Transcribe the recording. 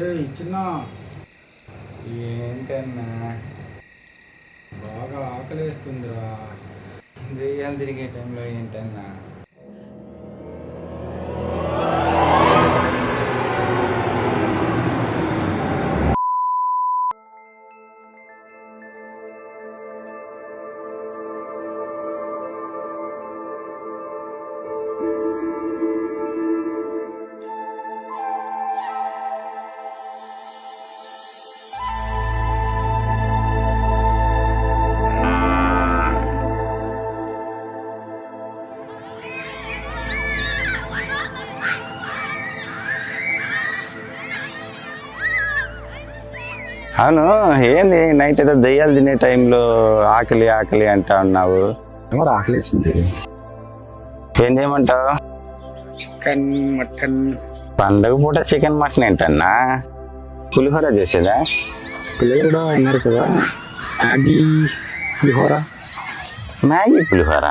చిన్న ఏంటన్నా బాగా ఆకలేస్తుందిరా. దెయ్యాలు తిరిగే టైంలో ఏంటన్నా? అవును, ఏంది నైట్ ఏదో దెయ్యాలు తినే టైంలో ఆకలి ఆకలి అంటా ఉన్నావు? మరి ఆకలేసింది. ఏం చేయమంటావు? Chicken mutton. పండగ పూట చికెన్ మటన్ ఏంటన్నా? పులిహోర చేసేదా? పిల్లలు కూడా అన్నారు కదా మ్యాగీ పులిహోర. మ్యాగీ పులిహోర